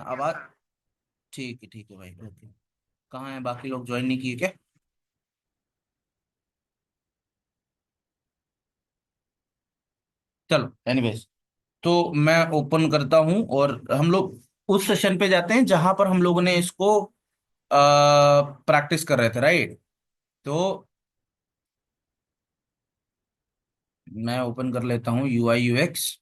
आवाज ठीक है भाई, ओके। कहाँ है बाकी लोग, ज्वाइन नहीं किए क्या? चलो एनीवेज, तो मैं ओपन करता हूँ और हम लोग उस सेशन पे जाते हैं जहां पर हम लोगों ने इसको प्रैक्टिस कर रहे थे, राइट? तो मैं ओपन कर लेता हूँ UI UX।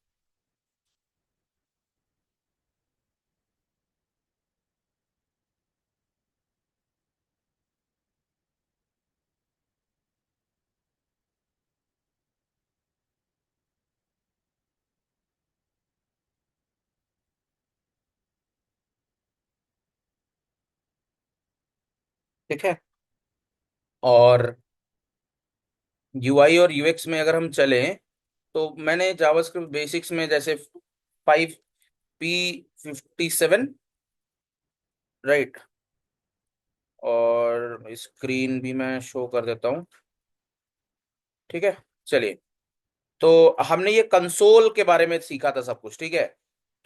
ठीक है। और UI और UX में अगर हम चलें, तो मैंने जावास्क्रिप्ट बेसिक्स में जैसे 5P57, राइट। और स्क्रीन भी मैं शो कर देता हूँ। ठीक है, चलिए। तो हमने ये कंसोल के बारे में सीखा था सब कुछ, ठीक है।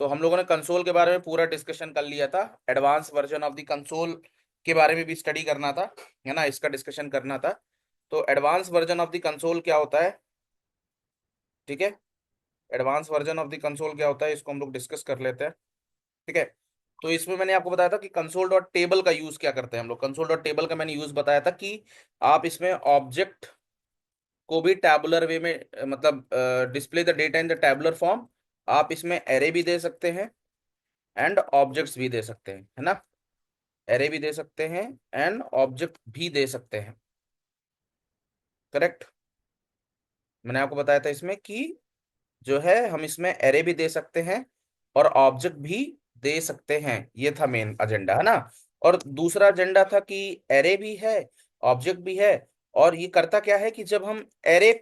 तो हम लोगों ने कंसोल के बारे में पूरा डिस्कशन कर लिया था। Advance version of the console के बारे में भी स्टडी करना था, है ना, इसका डिस्कशन करना था। तो advance version of the console क्या होता है? ठीक है, advance version of the console क्या होता है, इसको हम लोग डिस्कस कर लेते हैं। ठीक है। तो इसमें मैंने आपको बताया था कि कंसोल डॉट टेबल का यूज क्या करते हैं हम लोग। कंसोल डॉट टेबल का मैंने यूज बताया था कि आप इसमें ऑब्जेक्ट को भी टैबुलर वे में मतलब display the data in the tabular form. आप इसमें एरे भी दे सकते हैं एंड ऑब्जेक्ट्स भी दे सकते हैं, है ना। एरे भी दे सकते हैं एंड ऑब्जेक्ट भी दे सकते हैं, करेक्ट। मैंने आपको बताया था इसमें कि जो है हम इसमें एरे भी दे सकते हैं और ऑब्जेक्ट भी दे सकते हैं। ये था मेन एजेंडा, है ना। और दूसरा एजेंडा था कि एरे भी है, ऑब्जेक्ट भी है। और ये करता क्या है कि जब हम एरे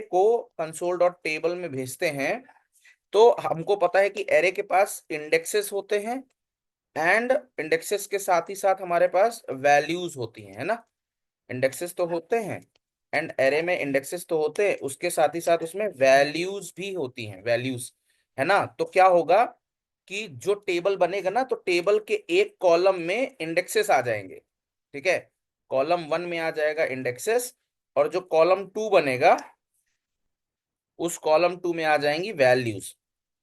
को कंसोल डॉट टेबल में भेजते हैं, तो हमको पता है कि एरे के पास इंडेक्सेस होते हैं एंड इंडेक्सेस के साथ ही साथ हमारे पास वैल्यूज होती हैं, है ना। इंडेक्सेस तो होते हैं एंड एरे में इंडेक्सेस तो होते हैं, उसके साथ ही साथ उसमें वैल्यूज भी होती हैं, वैल्यूज, है ना। तो क्या होगा कि जो टेबल बनेगा ना, तो टेबल के एक कॉलम में इंडेक्सेस आ जाएंगे। ठीक है, कॉलम 1 में आ जाएगा इंडेक्सेस, और जो कॉलम 2 बनेगा, उस कॉलम 2 में आ जाएंगी वैल्यूज।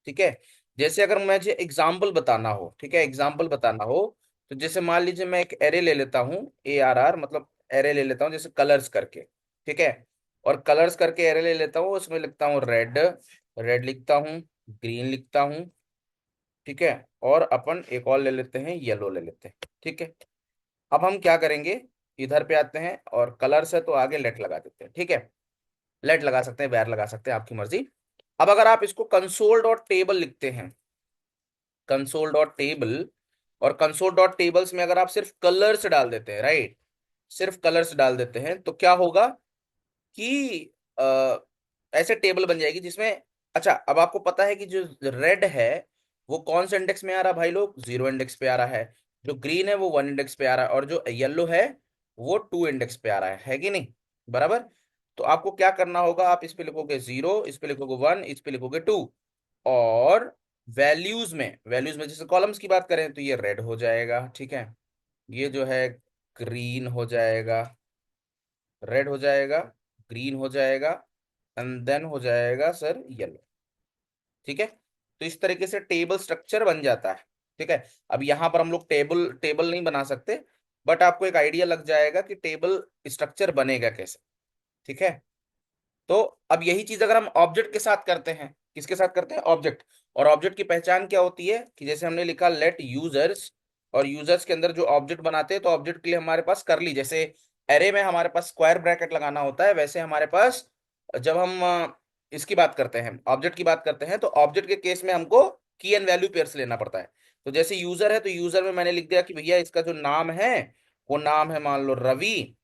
ठीक है। जैसे अगर मुझे एग्जाम्पल बताना हो, ठीक है, एग्जाम्पल बताना हो, तो जैसे मान लीजिए मैं एक एरे ले लेता हूँ, ARR मतलब एरे ले लेता हूँ, जैसे कलर्स करके। ठीक है। और कलर्स करके एरे ले लेता हूँ, उसमें लिखता हूँ रेड, रेड लिखता हूँ, ग्रीन लिखता हूँ। ठीक है। और अपन एक और ले लेते हैं, येलो ले लेते हैं। ठीक है। अब हम क्या करेंगे, इधर पे आते हैं और कलर्स है तो आगे लेट लगा देते हैं। ठीक है, लेट लगा सकते हैं, बैर लगा सकते हैं, आपकी मर्जी। अब अगर आप इसको कंसोल डॉट टेबल लिखते हैं, कंसोल डॉट टेबल, और कंसोल डॉट टेबल्स में अगर आप सिर्फ कलर्स डाल देते हैं, राइट, सिर्फ कलर्स डाल देते हैं, तो क्या होगा कि आ, ऐसे टेबल बन जाएगी जिसमें, अच्छा अब आपको पता है कि जो रेड है वो कौन से इंडेक्स में आ रहा है भाई लोग, 0 इंडेक्स पे आ रहा है। जो ग्रीन है वो 1 इंडेक्स पे आ रहा है, और जो येलो है वो 2 इंडेक्स पे आ रहा है कि नहीं, बराबर। तो आपको क्या करना होगा, आप इस पे लिखोगे 0, इस पे लिखोगे 1, इस पे लिखोगे 2। और वैल्यूज में जैसे कॉलम्स की बात करें तो ये रेड हो जाएगा, ठीक है, ये जो है ग्रीन हो जाएगा, रेड हो जाएगा, ग्रीन हो जाएगा, एंड देन हो जाएगा सर येलो। ठीक है। तो इस तरीके से टेबल स्ट्रक्चर बन जाता है। ठीक है। अब यहाँ पर हम लोग टेबल टेबल नहीं बना सकते, बट आपको एक आइडिया लग जाएगा कि टेबल स्ट्रक्चर बनेगा कैसे। ठीक है। तो अब यही चीज अगर हम ऑब्जेक्ट के साथ करते हैं, किसके साथ करते हैं, ऑब्जेक्ट। और ऑब्जेक्ट की पहचान क्या होती है कि जैसे हमने लिखा लेट यूजर्स, और यूजर्स के अंदर जो ऑब्जेक्ट बनाते हैं, तो ऑब्जेक्ट के लिए हमारे पास करली, जैसे एरे में हमारे पास स्क्वायर ब्रैकेट लगाना होता है, वैसे हमारे पास जब हम इसकी बात करते हैं, ऑब्जेक्ट की बात करते हैं, तो ऑब्जेक्ट के केस में हमको की एंड वैल्यू पेयर्स लेना पड़ता है। तो जैसे यूजर है, तो यूजर में मैंने लिख दिया कि भैया इसका जो नाम है वो नाम है मान लो रवि।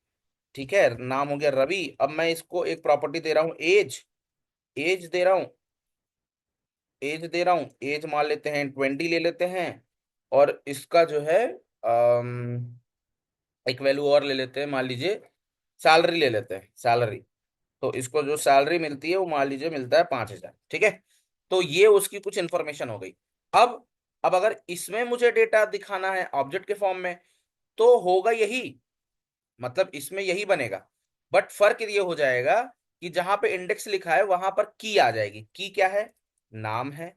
ठीक है, नाम हो गया रवि। अब मैं इसको एक प्रॉपर्टी दे रहा हूँ एज, एज दे रहा हूँ, एज दे रहा हूँ, एज मान लेते हैं 20 ले लेते हैं। और इसका जो है एक वैल्यू और ले लेते हैं, मान लीजिए सैलरी ले लेते हैं, सैलरी। तो इसको जो सैलरी मिलती है वो मान लीजिए मिलता है 5,000। ठीक है। तो ये उसकी कुछ इंफॉर्मेशन हो गई। अब अब अगर इसमें मुझे डेटा दिखाना है ऑब्जेक्ट के फॉर्म में, तो होगा यही, मतलब इसमें यही बनेगा। बट फर्क ये हो जाएगा कि जहां पे इंडेक्स लिखा है वहां पर की आ जाएगी। की क्या है? नाम है।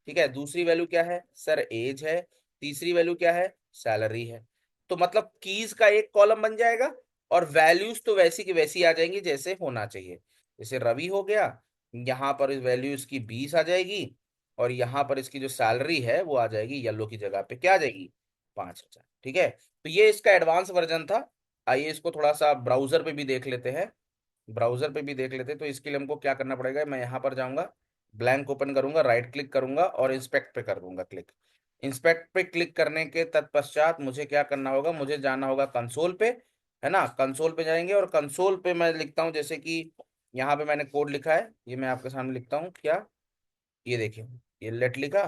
ठीक है, दूसरी वैल्यू क्या है सर? एज है। तीसरी वैल्यू क्या है? सैलरी है। तो मतलब कीज का एक कॉलम बन जाएगा, और वैल्यूज तो वैसी की वैसी आ जाएंगी जैसे होना चाहिए। जैसे रवि हो गया, यहाँ पर वैल्यू इसकी 20 आ जाएगी, और यहाँ पर इसकी जो सैलरी है वो आ जाएगी येलो की जगह पे, क्या आ जाएगी? 5,000। ठीक है, तो ये इसका एडवांस वर्जन था। आइए इसको थोड़ा सा ब्राउजर पे भी देख लेते हैं। ब्राउजर पे भी देख लेते हैं, तो इसके लिए हमको क्या करना पड़ेगा? मैं यहाँ पर जाऊंगा, ब्लैंक ओपन करूंगा, राइट क्लिक करूंगा और इंस्पेक्ट पे कर दूंगा क्लिक। इंस्पेक्ट पे क्लिक करने के तत्पश्चात मुझे क्या करना होगा? मुझे जाना होगा कंसोल पे, है ना। कंसोल पे जाएंगे और कंसोल पे मैं लिखता हूँ, जैसे कि यहाँ पे मैंने कोड लिखा है, ये मैं आपके सामने लिखता हूँ क्या। ये देखिए, ये लेट लिखा।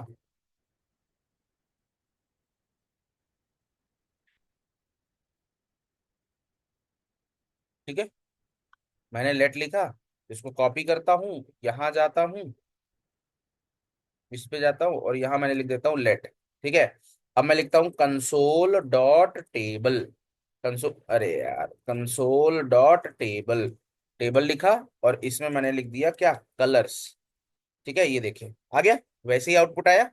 ठीक है, मैंने लेट लिखा। इसको कॉपी करता हूँ, यहाँ जाता हूँ, इस पे जाता हूँ और यहाँ मैंने लिख देता हूँ लेट। ठीक है, अब मैं लिखता हूँ कंसोल डॉट टेबल। कंसोल, अरे यार, कंसोल डॉट टेबल। टेबल लिखा, और इसमें मैंने लिख दिया क्या? कलर्स। ठीक है, ये देखिए आ गया, वैसे ही आउटपुट आया।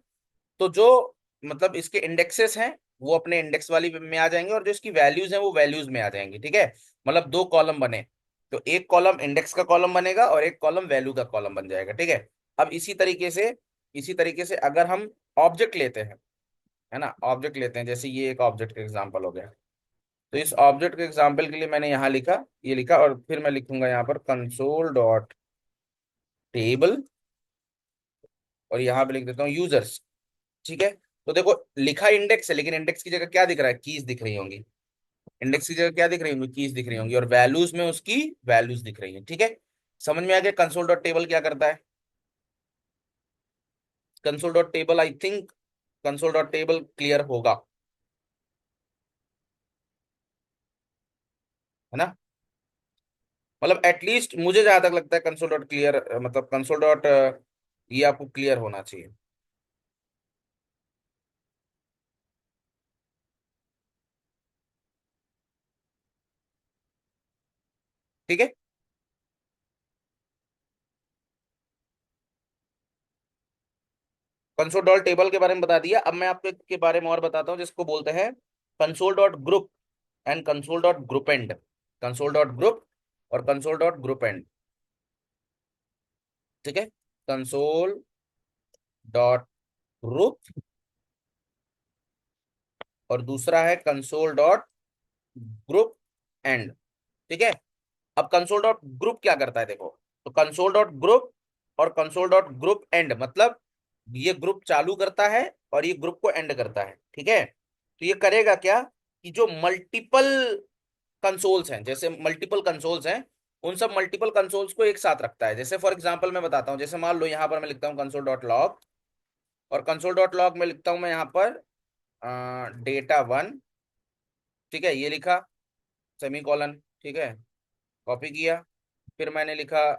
तो जो मतलब इसके इंडेक्सेस हैं वो अपने इंडेक्स वाली में आ जाएंगे, और जो इसकी वैल्यूज हैं वो वैल्यूज में आ जाएंगी। ठीक है, मतलब दो कॉलम बने, तो एक कॉलम इंडेक्स का कॉलम बनेगा और एक कॉलम वैल्यू का कॉलम बन जाएगा। ठीक है, अब इसी तरीके से अगर हम ऑब्जेक्ट लेते हैं, है ना, ऑब्जेक्ट लेते हैं, जैसे ये एक ऑब्जेक्ट का एग्जांपल हो गया। तो इस ऑब्जेक्ट के एग्जांपल के लिए मैंने यहाँ लिखा, ये लिखा, और फिर मैं लिखूंगा यहाँ पर कंसोल डॉट टेबल, और यहाँ पे लिख देता हूँ यूजर्स। ठीक है, तो देखो लिखा इंडेक्स है, लेकिन इंडेक्स की जगह क्या दिख रहा है? कीज दिख रही होंगी। इंडेक्स की जगह क्या दिख रही होंगी? कीज दिख रही होंगी, और वैल्यूज में उसकी वैल्यूज दिख रही हैं। ठीक है, समझ में आ गया कंसोल डॉट टेबल क्या करता है? Console dot table, I think console dot table clear होगा, है ना। मतलब एटलीस्ट मुझे जहां तक लगता है कंसोल डॉट क्लियर, मतलब कंसोल डॉट ये आपको क्लियर होना चाहिए। ठीक है, कंसोल डॉट टेबल के बारे में बता दिया। अब मैं आपको एक के बारे में और बताता हूँ, जिसको बोलते हैं console dot group and console dot group and. Console dot group और कंसोल डॉट ग्रुप एंड। ठीक है, कंसोल डॉट ग्रुप, और दूसरा है कंसोल डॉट ग्रुप एंड। ठीक है, अब कंसोल डॉट ग्रुप क्या करता है देखो। तो कंसोल डॉट ग्रुप और कंसोल डॉट ग्रुप एंड, मतलब ये ग्रुप चालू करता है और ये ग्रुप को एंड करता है। ठीक है, तो ये करेगा क्या कि जो मल्टीपल कंसोल्स हैं, जैसे मल्टीपल कंसोल्स हैं, उन सब मल्टीपल कंसोल्स को एक साथ रखता है। जैसे फॉर एग्जांपल मैं बताता हूँ, जैसे मान लो यहाँ पर मैं लिखता हूँ कंसोल डॉट लॉग, और कंसोल डॉट लॉग में लिखता हूँ मैं यहाँ पर डेटा 1। ठीक है, ये लिखा, सेमी कॉलन। ठीक है, कॉपी किया, फिर मैंने लिखा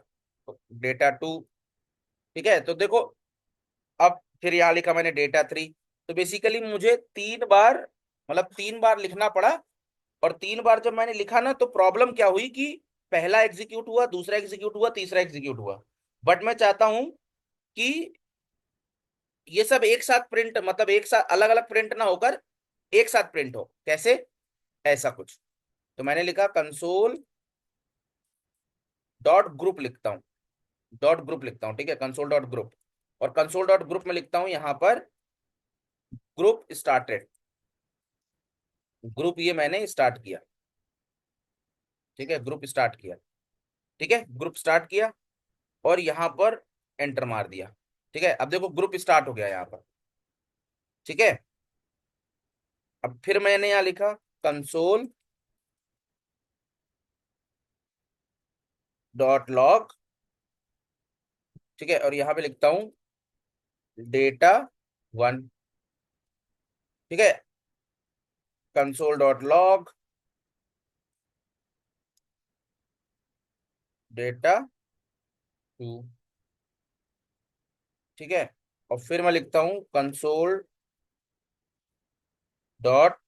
डेटा 2। ठीक है, तो देखो, अब फिर यहाँ लिखा मैंने डेटा 3। तो बेसिकली मुझे 3 बार, मतलब 3 बार लिखना पड़ा। और 3 बार जब मैंने लिखा ना, तो प्रॉब्लम क्या हुई कि पहला एग्जीक्यूट हुआ, दूसरा एग्जीक्यूट हुआ, तीसरा एग्जीक्यूट हुआ। बट मैं चाहता हूं कि ये सब एक साथ प्रिंट, मतलब एक साथ अलग अलग प्रिंट ना होकर एक साथ प्रिंट हो। कैसे? ऐसा कुछ। तो मैंने लिखा कंसोल डॉट ग्रुप लिखता हूँ, डॉट ग्रुप लिखता हूँ। ठीक है, कंसोल डॉट ग्रुप, और कंसोल डॉट ग्रुप में लिखता हूँ यहाँ पर ग्रुप स्टार्टेड। ग्रुप ये मैंने स्टार्ट किया। ठीक है, ग्रुप स्टार्ट किया। ठीक है, ग्रुप स्टार्ट किया, और यहाँ पर एंटर मार दिया। ठीक है, अब देखो ग्रुप स्टार्ट हो गया यहाँ पर। ठीक है, अब फिर मैंने यहाँ लिखा कंसोल डॉट लॉग। ठीक है, और यहाँ पे लिखता हूँ डेटा 1। ठीक है, कंसोल डॉट लॉग डेटा 2। ठीक है, और फिर मैं लिखता हूँ console dot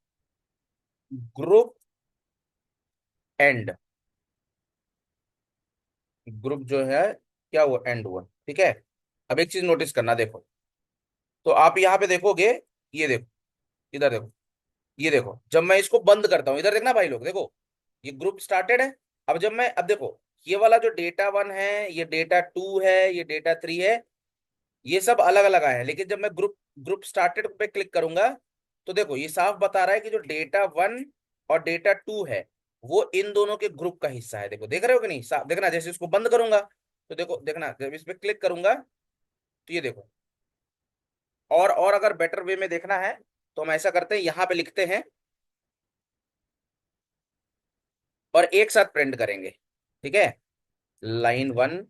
group and. Group जो है क्या हुआ, एंड हुआ, ठीक है। अब एक चीज नोटिस करना, देखो, तो आप यहाँ पे देखोगे, ये देखो, इधर देखो, ये देखो, जब मैं इसको बंद करता हूँ, इधर देखना भाई लोग, देखो, ये ग्रुप स्टार्टेड है। अब जब मैं, अब देखो, ये वाला जो डेटा वन है, ये डेटा टू है, ये डेटा थ्री है, ये सब अलग अलग आए हैं, लेकिन जब मैं ग्रुप ग्रुप स्टार्टेड पे क्लिक करूंगा, तो देखो ये साफ बता रहा है कि जो डेटा वन और डेटा टू है, वो इन दोनों के ग्रुप का हिस्सा है। देखो, देख रहे हो कि नहीं, साफ देखना, जैसे इसको बंद करूंगा, तो देखो, देखना, जब इस पे क्लिक करूंगा, तो ये देखो। और अगर बेटर वे में देखना है, तो हम ऐसा करते हैं, यहाँ पे लिखते हैं और एक साथ प्रिंट करेंगे, ठीक है। लाइन वन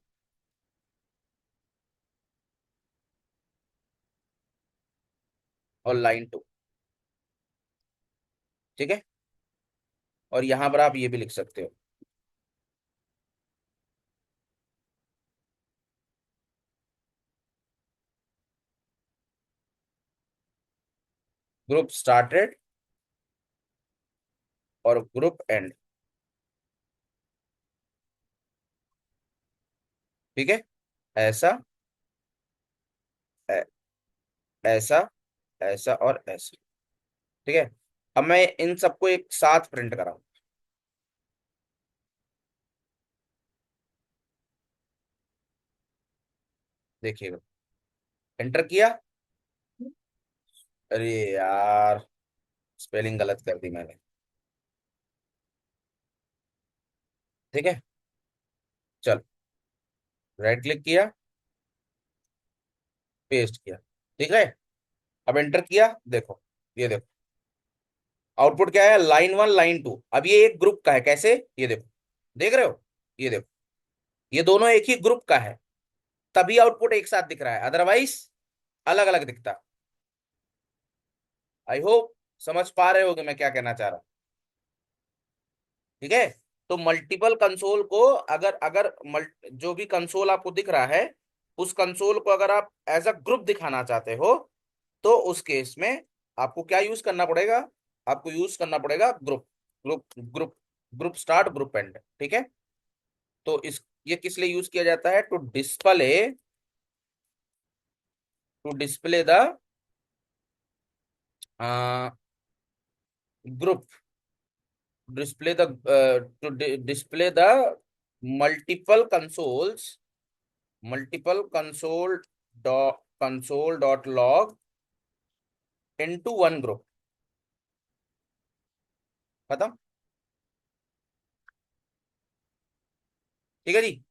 और लाइन टू, ठीक है। और यहां पर आप ये भी लिख सकते हो, ग्रुप स्टार्टेड और ग्रुप एंड, ठीक है। ऐसा, ऐ- ऐसा, ऐसा और ऐसा, ठीक है। अब मैं इन सबको एक साथ प्रिंट कराऊं, देखिएगा, एंटर किया। अरे यार, स्पेलिंग गलत कर दी मैंने, ठीक है। चल, राइट क्लिक किया, पेस्ट किया, ठीक है। अब एंटर किया, देखो, ये देखो, आउटपुट क्या है, लाइन वन लाइन टू। अब ये एक ग्रुप का है, कैसे, ये देखो, देख रहे हो, ये देखो, ये दोनों एक ही ग्रुप का है, तभी आउटपुट एक साथ दिख रहा है, अदरवाइज अलग अलग दिखता। आई होप समझ पा रहे हो कि मैं क्या कहना चाह रहा हूं, ठीक है। तो मल्टीपल कंसोल को, अगर अगर जो भी कंसोल आपको दिख रहा है, उस कंसोल को अगर आप एज अ ग्रुप दिखाना चाहते हो, तो उस केस में आपको क्या यूज करना पड़ेगा, आपको यूज करना पड़ेगा group, group group start, group and, ठीक है। तो इस, ये किस लिए यूज किया जाता है, to display the group, display the display the multiple consoles, multiple console dot log into one group, खत्म, ठीक है जी।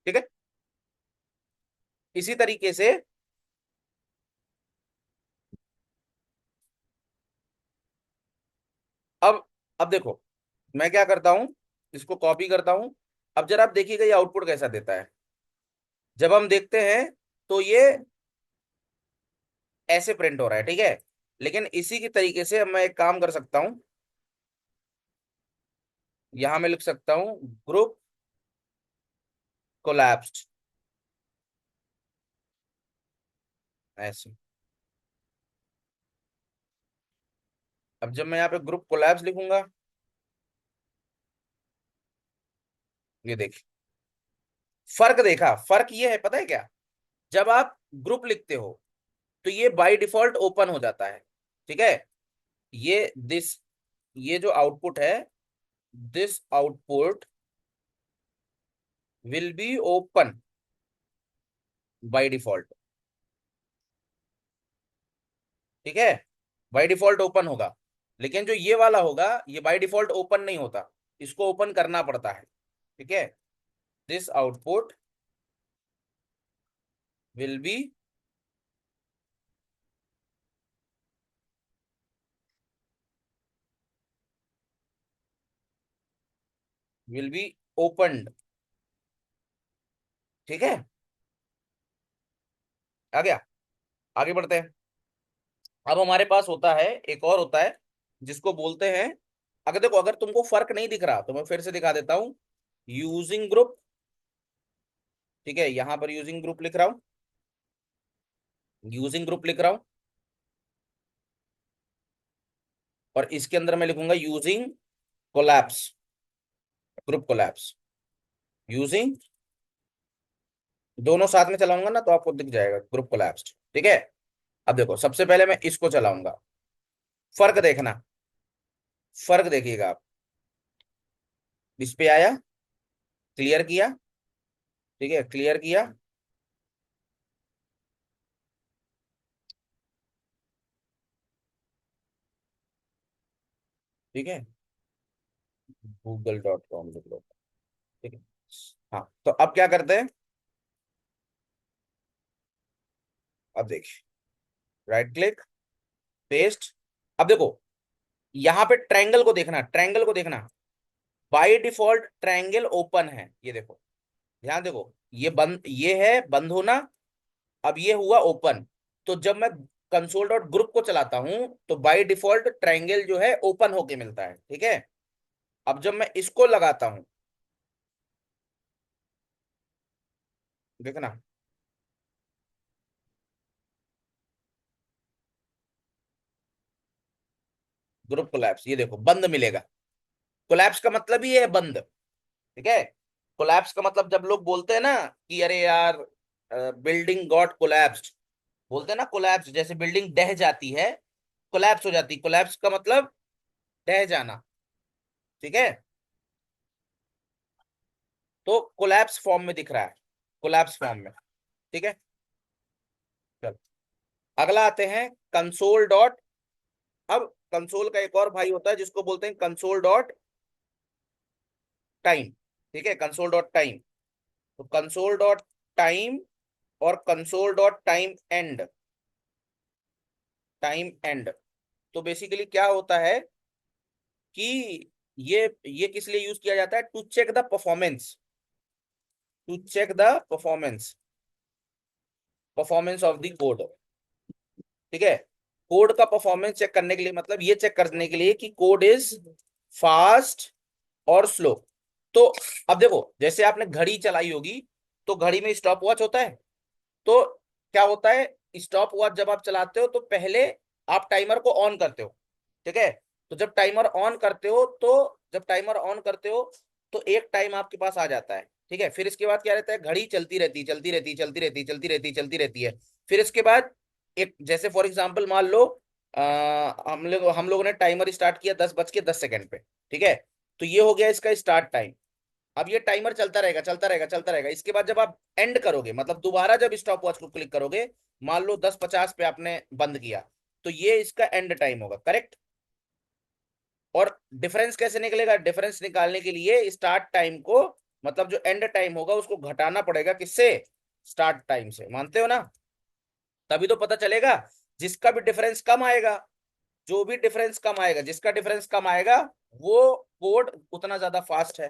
ठीक है, इसी तरीके से, अब अब देखो, मैं क्या करता हूं, इसको कॉपी करता हूं। अब जरा आप देखिएगा ये आउटपुट कैसा देता है, जब हम देखते हैं, तो ये ऐसे प्रिंट हो रहा है, ठीक है। लेकिन इसी की तरीके से अब मैं एक काम कर सकता हूं, यहां मैं लिख सकता हूं ग्रुप कोलैप्स्ड, ऐसे। अब जब मैं यहाँ पे ग्रुप कोलैप्स लिखूंगा, ये देखिए, फर्क देखा, फर्क ये है, पता है क्या, जब आप ग्रुप लिखते हो, तो ये बाय डिफॉल्ट ओपन हो जाता है, ठीक है। ये दिस, ये जो आउटपुट है, this output will be open by default, ठीक है, बाय डिफॉल्ट ओपन होगा। लेकिन जो ये वाला होगा, ये बाय डिफॉल्ट ओपन नहीं होता, इसको ओपन करना पड़ता है, ठीक है। This output will be, will be opened, ठीक है। आ गया, आगे बढ़ते हैं। अब हमारे पास होता है, एक और होता है, जिसको बोलते हैं, अगर देखो अगर तुमको फर्क नहीं दिख रहा तो मैं फिर से दिखा देता हूं। यूजिंग ग्रुप, ठीक है, यहां पर यूजिंग ग्रुप लिख रहा हूं, यूजिंग ग्रुप लिख रहा हूं, और इसके अंदर मैं लिखूंगा using collapse, group collapse, using, दोनों साथ में चलाऊंगा ना तो आपको दिख जाएगा ग्रुप कोलैप्स्ड, ठीक है। अब देखो सबसे पहले मैं इसको चलाऊंगा, फर्क देखना, फर्क देखिएगा आप, इस पे आया, क्लियर किया, ठीक है, क्लियर किया, ठीक है, google.com लिख लो, ठीक है। हाँ तो अब क्या करते हैं, अब देखिए, राइट क्लिक, पेस्ट। अब देखो यहाँ पे ट्रायंगल को देखना, ट्रायंगल को देखना, बाय डिफॉल्ट ट्रायंगल ओपन है, ये देखो, ध्यान देखो, ये बंद, ये है बंद होना, अब ये हुआ ओपन। तो जब मैं कंसोल डॉट ग्रुप को चलाता हूं तो बाय डिफॉल्ट ट्रायंगल जो है ओपन होके मिलता है, ठीक है। अब जब मैं इसको लगाता हूं, देखना, ग्रुप कोलैप्स, ये देखो बंद मिलेगा। कोलैप्स का मतलब ही है बंद, ठीक है। कोलैप्स का मतलब जब लोग बोलते हैं ना कि अरे यार बिल्डिंग गॉट कोलैप्स्ड, बोलते हैं ना कोलैप्स, जैसे बिल्डिंग ढह जाती है, कोलैप्स हो जाती, कोलैप्स का मतलब ढह जाना, ठीक है। तो कोलैप्स फॉर्म में दिख रहा है, कोलैप्स फॉर्म में, ठीक है। चल, अगला आते हैं कंसोल डॉट, अब कंसोल का एक और भाई होता है जिसको बोलते हैं कंसोल डॉट टाइम, ठीक है, कंसोल डॉट टाइम। तो कंसोल डॉट टाइम और console dot time and, time and, तो बेसिकली क्या होता है कि ये किस लिए यूज किया जाता है, to check the performance, to check the performance, performance of the code, ठीक है। कोड का परफॉर्मेंस चेक करने के लिए, मतलब ये चेक करने के लिए कि कोड इज फास्ट और स्लो। तो अब देखो जैसे आपने घड़ी चलाई होगी, तो घड़ी में स्टॉप वॉच होता है, तो क्या होता है, स्टॉप वॉच जब आप चलाते हो तो पहले आप टाइमर को ऑन करते हो, ठीक है। तो जब टाइमर ऑन करते हो तो, जब टाइमर ऑन करते हो तो एक टाइम आपके पास आ जाता है, ठीक है। फिर इसके बाद क्या रहता है, घड़ी चलती रहती, चलती रहती, चलती रहती, चलती रहती, चलती रहती है। फिर इसके बाद एक, जैसे फॉर एग्जांपल मान लो हम लोगों ने टाइमर स्टार्ट किया 10:10 पे, ठीक है। तो ये हो गया इसका स्टार्ट टाइम। अब ये टाइमर चलता रहेगा, चलता रहेगा, चलता रहेगा। इसके बाद जब आप एंड करोगे, मतलब दोबारा जब स्टॉप वॉच को क्लिक करोगे, मान लो 10:50 पे आपने बंद किया, तो ये इसका एंड टाइम होगा, करेक्ट। और डिफरेंस कैसे निकलेगा, डिफरेंस निकालने के लिए स्टार्ट टाइम को, मतलब जो एंड टाइम होगा उसको घटाना पड़ेगा, किससे, स्टार्ट टाइम से, मानते हो ना। तभी तो पता चलेगा, जिसका भी डिफरेंस कम आएगा, जो भी डिफरेंस कम आएगा, जिसका डिफरेंस कम आएगा वो कोड उतना ज्यादा फास्ट है,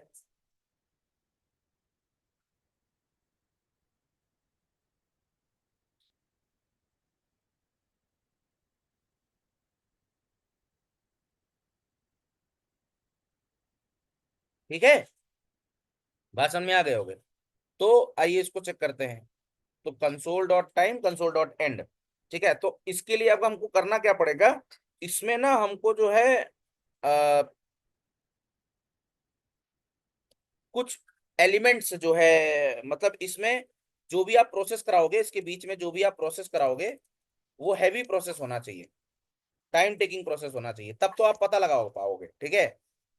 ठीक है। बात समझ में आ गए होगे। तो आइए इसको चेक करते हैं। तो console dot time, console dot and, ठीक है। तो इसके लिए अब हमको करना क्या पड़ेगा, इसमें ना हमको जो है कुछ एलिमेंट्स जो है, मतलब इसमें जो भी आप प्रोसेस कराओगे, इसके बीच में जो भी आप प्रोसेस कराओगे वो हैवी प्रोसेस होना चाहिए, टाइम टेकिंग प्रोसेस होना चाहिए, तब तो आप पता लगा पाओगे, ठीक है,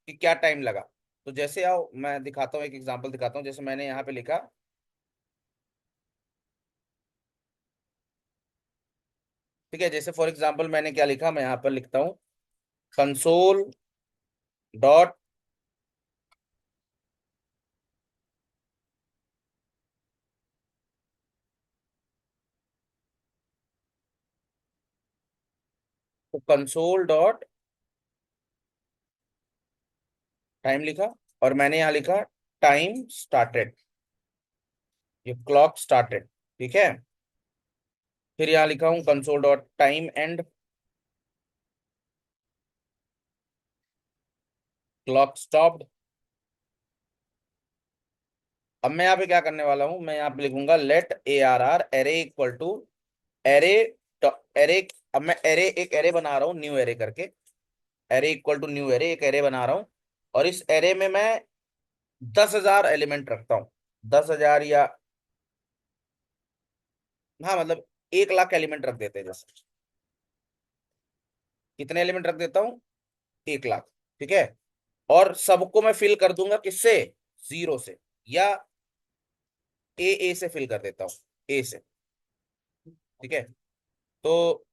कि क्या टाइम लगा। तो जैसे आओ मैं दिखाता हूँ, एक एग्जांपल दिखाता हूँ, जैसे मैंने यहाँ पे लिखा, ठीक है। जैसे फॉर एग्जांपल मैंने क्या लिखा, मैं यहाँ पर लिखता हूँ console dot, console dot time लिखा, और मैंने यहाँ लिखा टाइम स्टार्टेड, ये क्लॉक स्टार्टेड, ठीक है। फिर यहाँ लिखा हूँ console dot time and, clock stopped. अब मैं यहाँ पे क्या करने वाला हूँ, मैं यहाँ पे लिखूंगा let A R R array equal to array, array. अब मैं एरे, एक एरे बना रहा हूँ न्यू एरे करके, array equal to new array, एक एरे बना रहा हूँ। और इस एरे में मैं 10,000 एलिमेंट रखता हूँ। 10,000 या, हाँ मतलब 1 लाख एलिमेंट रख देते हैं जैसे। कितने एलिमेंट रख देता हूँ? 1 लाख। ठीक है। और सबको मैं फिल कर दूंगा किससे? जीरो से, या ए से फिल कर देता हूँ, ए से। ठीक है। तो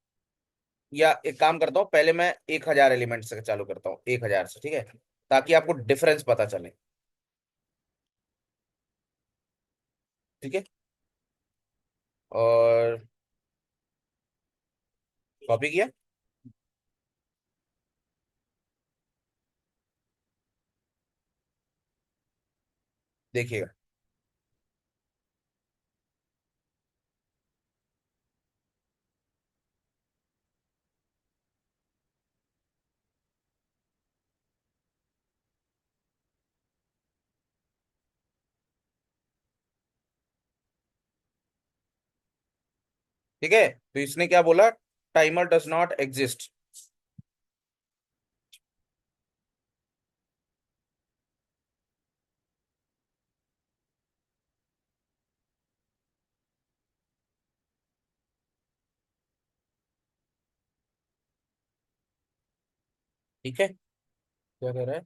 या एक काम करता हूँ, पहले मैं 1,000 एलिमेंट से चालू करता हूँ, 1,000 से। ठीक है, ताकि आपको डिफरेंस पता चले। ठीक है। और कॉपी किया, देखिएगा। ठीक है, तो इसने क्या बोला? Timer does not exist. ठीक है, क्या कह रहा है?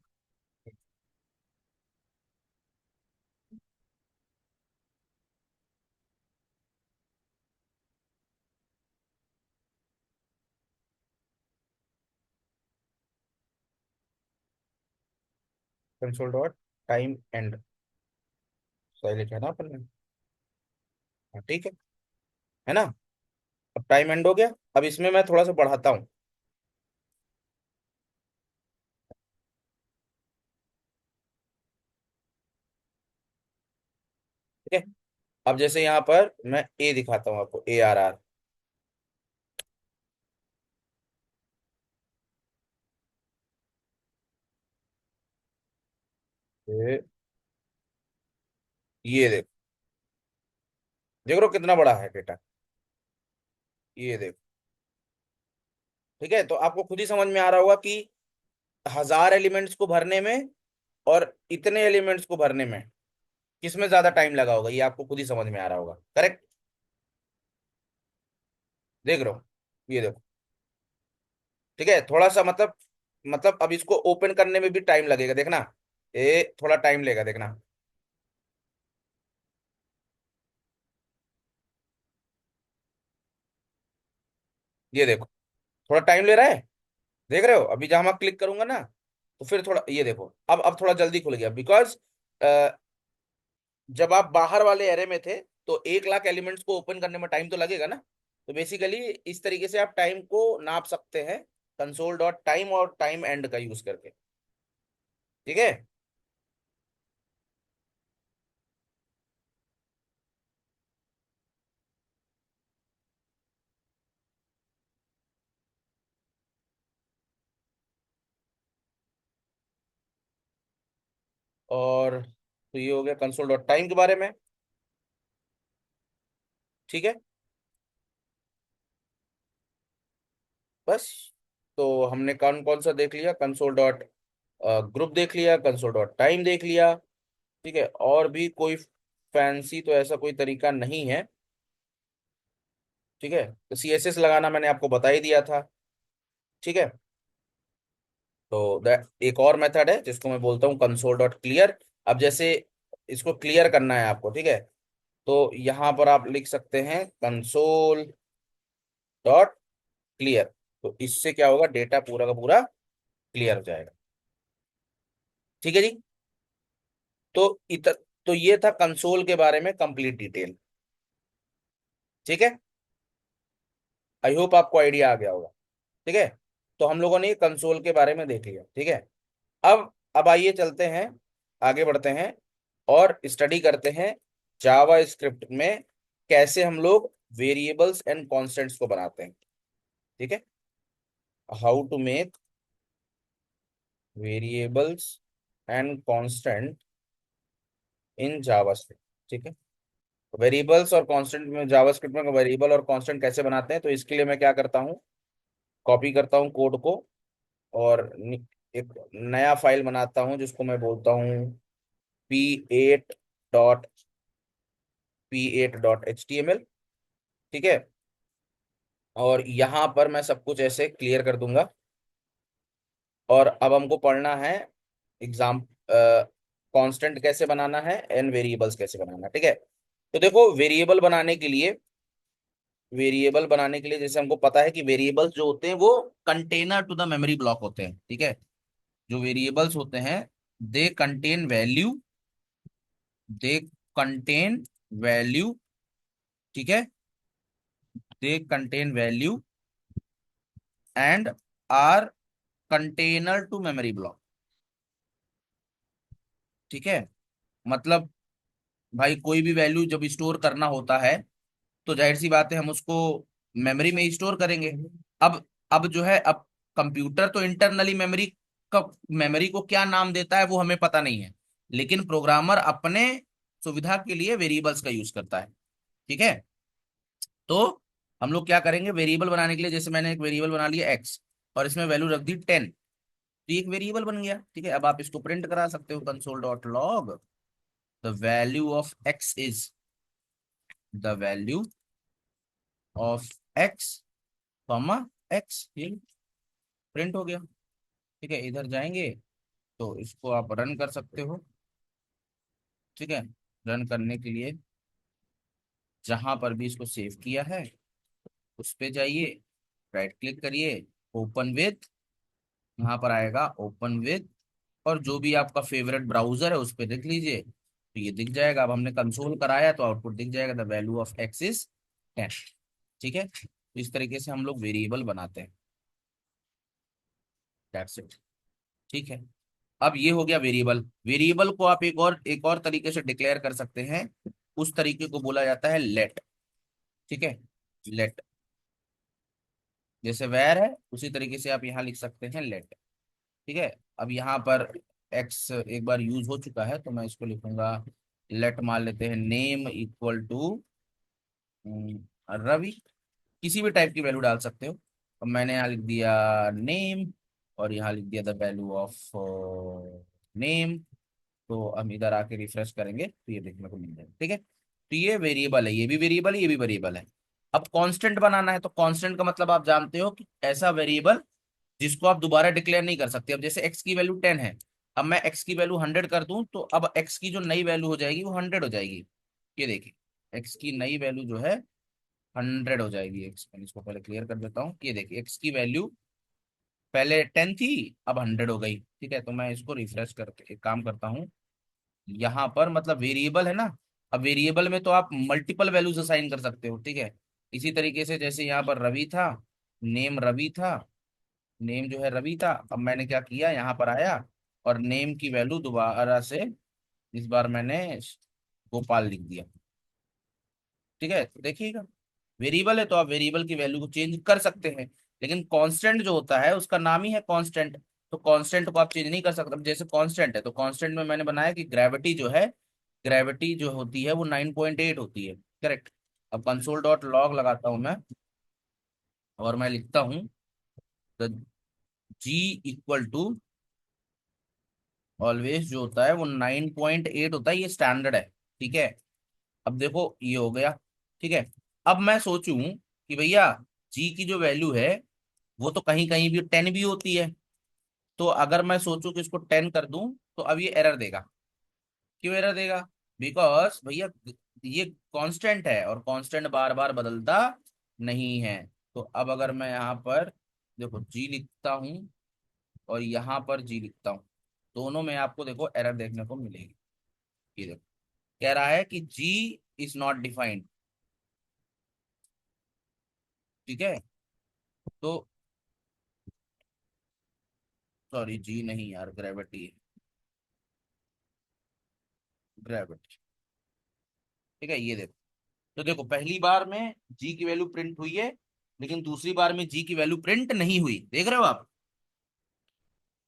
कंसोल डॉट टाइम एंड, सही लिखा है ना अपन ने? हाँ, ठीक है ना? अब टाइम एंड हो गया। अब इसमें मैं थोड़ा सा बढ़ाता हूँ। ठीक है। अब जैसे यहाँ पर मैं ए दिखाता हूँ आपको, ए आर आर। ये देखो, देख रहे हो कितना बड़ा है डेटा? ये देखो। ठीक है, तो आपको खुद ही समझ में आ रहा होगा कि 1,000 एलिमेंट्स को भरने में और इतने एलिमेंट्स को भरने में किसमें ज्यादा टाइम लगा होगा, ये आपको खुद ही समझ में आ रहा होगा। करेक्ट? देख रहे हो? ये देखो। ठीक है, थोड़ा सा मतलब अब इसको ओपन करने में भी टाइम लगेगा, देखना। ये थोड़ा टाइम लेगा, देखना। ये देखो, थोड़ा टाइम ले रहा है। देख रहे हो? अभी जहां मैं क्लिक करूंगा ना, तो फिर थोड़ा, ये देखो, अब थोड़ा जल्दी खुल गया, बिकॉज जब आप बाहर वाले एरे में थे, तो 1 लाख एलिमेंट्स को ओपन करने में टाइम तो लगेगा ना। तो बेसिकली इस तरीके से आप टाइम को नाप सकते हैं, कंसोल डॉट टाइम और टाइम एंड का यूज करके। ठीक है। और तो ये हो गया कंसोल डॉट टाइम के बारे में। ठीक है, बस। तो हमने कौन कौन सा देख लिया? कंसोल डॉट ग्रुप देख लिया, कंसोल डॉट टाइम देख लिया। ठीक है, और भी कोई फैंसी तो ऐसा कोई तरीका नहीं है। ठीक है, तो सीएसएस लगाना मैंने आपको बता ही दिया था। ठीक है। तो दैट एक और मेथड है जिसको मैं बोलता हूँ कंसोल डॉट क्लियर। अब जैसे इसको क्लियर करना है आपको, ठीक है, तो यहाँ पर आप लिख सकते हैं कंसोल डॉट क्लियर। तो इससे क्या होगा? डेटा पूरा का पूरा क्लियर हो जाएगा। ठीक है जी। तो तो ये था कंसोल के बारे में कंप्लीट डिटेल। ठीक है, आई होप आपको आइडिया आ गया होगा। ठीक है, तो हम लोगों ने कंसोल के बारे में देख लिया। ठीक है। अब आइए चलते हैं, आगे बढ़ते हैं और स्टडी करते हैं जावा स्क्रिप्ट में कैसे हम लोग वेरिएबल्स एंड कॉन्स्टेंट्स को बनाते हैं। ठीक है, how to make variables and constant in JavaScript. ठीक है। वेरिएबल्स और कांस्टेंट में जावास्क्रिप्ट में वेरिएबल और कांस्टेंट कैसे बनाते हैं, तो इसके लिए मैं क्या करता हूँ, कॉपी करता हूँ कोड को और एक नया फाइल बनाता हूँ जिसको मैं बोलता हूँ p8.p8.html। ठीक है। और यहाँ पर मैं सब कुछ ऐसे क्लियर कर दूंगा। और अब हमको पढ़ना है एग्जाम कांस्टेंट कैसे बनाना है एंड वेरिएबल्स कैसे बनाना है। ठीक है। तो देखो, वेरिएबल बनाने के लिए जैसे हमको पता है कि वेरिएबल्स जो होते हैं वो container to the memory block होते हैं। ठीक है। जो वेरिएबल्स होते हैं, they contain value, they contain value. ठीक है। They contain value and are container to memory block. ठीक है। मतलब भाई कोई भी वैल्यू जब स्टोर करना होता है तो जाहिर सी बात है हम उसको मेमोरी में स्टोर करेंगे। अब जो है, अब कंप्यूटर तो इंटरनली मेमोरी को क्या नाम देता है वो हमें पता नहीं है, लेकिन प्रोग्रामर अपने सुविधा के लिए वेरिएबल्स का यूज करता है। ठीक है। तो हम लोग क्या करेंगे, वेरिएबल बनाने के लिए जैसे मैंने एक वेरिएबल बना लिया एक्स और इसमें वैल्यू रख दी 10, तो ये एक वेरिएबल बन गया। ठीक है। अब आप इसको प्रिंट करा सकते हो, console dot log the value of x is, the value of x comma x, ये प्रिंट हो गया। ठीक है। इधर जाएंगे तो इसको आप रन कर सकते हो। ठीक है। रन करने के लिए जहां पर भी इसको सेव किया है उस पे जाइए, राइट क्लिक करिए, ओपन विथ, यहाँ पर आएगा ओपन विथ, और जो भी आपका फेवरेट ब्राउजर है उस पर देख लीजिए तो ये दिख जाएगा। अब हमने कंसोल कराया तो आउटपुट दिख जाएगा, the value of x is 10। ठीक है। तो इस तरीके से हम लोग वेरिएबल बनाते हैं। That's it. ठीक है। अब ये हो गया वेरिएबल। वेरिएबल को आप एक और तरीके से डिक्लेयर कर सकते हैं। उस तरीके को बोला जाता है लेट। ठीक है। लेट, जैसे वैर है उसी तरीके से आप यहाँ लिख सकते हैं लेट। ठीक है। अब यहाँ पर एक्स एक बार यूज हो चुका है तो मैं इसको लिखूंगा लेट, मान लेते हैं नेम इक्वल टू रवि, किसी भी टाइप की वैल्यू डाल सकते हो। अब मैंने यहाँ लिख दिया नेम और यहाँ लिख दिया द वैल्यू ऑफ नेम। तो हम इधर आके रिफ्रेश करेंगे तो ये देखने को मिल जाएगा। ठीक है। तो ये वेरिएबल है, ये भी वेरिएबल है, ये भी वेरिएबल है। अब कांस्टेंट बनाना है तो कांस्टेंट का मतलब आप जानते हो कि ऐसा वेरिएबल जिसको आप दोबारा डिक्लेयर नहीं कर सकते। अब जैसे एक्स की वैल्यू 10 है, अब मैं एक्स की वैल्यू 100 कर दूं तो अब एक्स की जो नई वैल्यू हो जाएगी वो 100 हो जाएगी। ये देखिए, एक्स की नई वैल्यू जो है 100 हो जाएगी। एक्स, मैं इसको पहले क्लियर कर देता हूँ। ये देखिए, एक्स की वैल्यू पहले 10 थी, अब 100 हो गई। ठीक है। तो मैं इसको रिफ्रेश करके एक काम करता हूँ, यहाँ पर मतलब वेरिएबल है ना, अब वेरिएबल में तो आप मल्टीपल वैल्यूज असाइन कर सकते हो। ठीक है। इसी तरीके से जैसे यहाँ पर रवि था, नेम रवि था, नेम जो है रवि था, अब मैंने क्या किया, यहाँ पर आया और नेम की वैल्यू दोबारा से इस बार मैंने गोपाल लिख दिया। ठीक है। तो देखिएगा, वेरिएबल है तो आप वेरिएबल की वैल्यू को चेंज कर सकते हैं, लेकिन कांस्टेंट जो होता है उसका नाम ही है कांस्टेंट। तो कांस्टेंट को आप चेंज नहीं कर सकते। अब जैसे कांस्टेंट है तो कांस्टेंट में मैंने बनाया कि ग्रेविटी जो है, ग्रेविटी जो होती है वो 9.8 होती है। करेक्ट। अब कंसोल डॉट लॉग लगाता हूं मैं और मैं लिखता हूँ the G equal to, always जो होता है वो 9.8 होता है, ये स्टैंडर्ड है। ठीक है। अब देखो ये हो गया। ठीक है। अब मैं सोचूं कि भैया जी की जो वैल्यू है वो तो कहीं कहीं भी 10 भी होती है, तो अगर मैं सोचूं कि इसको 10 कर दूं तो अब ये एरर देगा। क्यों एरर देगा? बिकॉज भैया ये कांस्टेंट है और कांस्टेंट बार बार बदलता नहीं है। तो अब अगर मैं यहाँ पर देखो जी लिखता हूँ और यहाँ पर जी लिखता हूँ, दोनों में आपको देखो एरर देखने को मिलेगी। ये देखो, कह रहा है कि जी इज नॉट डिफाइंड। ठीक है। तो सॉरी, जी नहीं यार, ग्रेविटी है, ग्रेविटी। ठीक है। ये देखो, तो देखो पहली बार में जी की वैल्यू प्रिंट हुई है, लेकिन दूसरी बार में जी की वैल्यू प्रिंट नहीं हुई। देख रहे हो आप?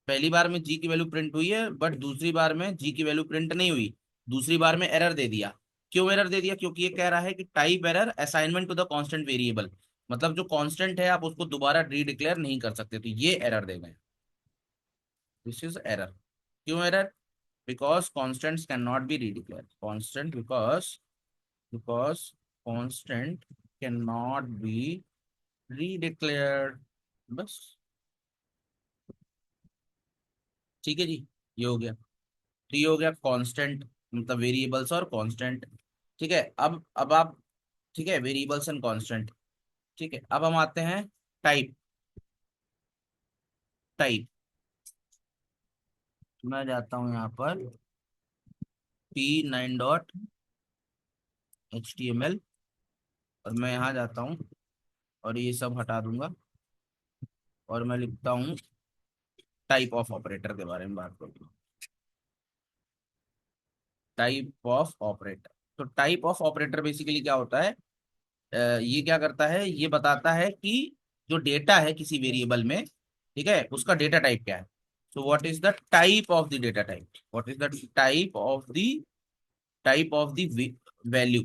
पहली बार में जी की वैल्यू प्रिंट हुई है, बट दूसरी बार में जी की वैल्यू प्रिंट नहीं हुई। दूसरी बार में एरर दे दिया। क्यों एरर दे दिया? क्योंकि ये कह रहा है कि type error assignment to the constant variable. मतलब जो कांस्टेंट है आप उसको दोबारा रीडिक्लेयर नहीं कर सकते, तो ये एरर देगा। This is error. क्यों error? Because constants can not be redeclare. Constant because constant can not be redeclared. बस। ठीक है जी। ये हो गया। तो ये हो गया कांस्टेंट, मतलब वेरिएबल्स और कांस्टेंट। ठीक है। अब आप, ठीक है, वेरिएबल्स एंड कांस्टेंट। ठीक है, अब हम आते हैं टाइप। टाइप। मैं जाता हूँ यहाँ पर P9.html, और मैं यहाँ जाता हूँ और ये सब हटा दूंगा, और मैं लिखता हूँ टाइप ऑफ ऑपरेटर के बारे में बात करूँगा। Type of operator. तो टाइप ऑफ ऑपरेटर बेसिकली क्या होता है? ये क्या करता है? ये बताता है कि जो डेटा है किसी वेरिएबल में, ठीक है, उसका डेटा टाइप क्या है। So what is the type of the data type? What is the type of the value?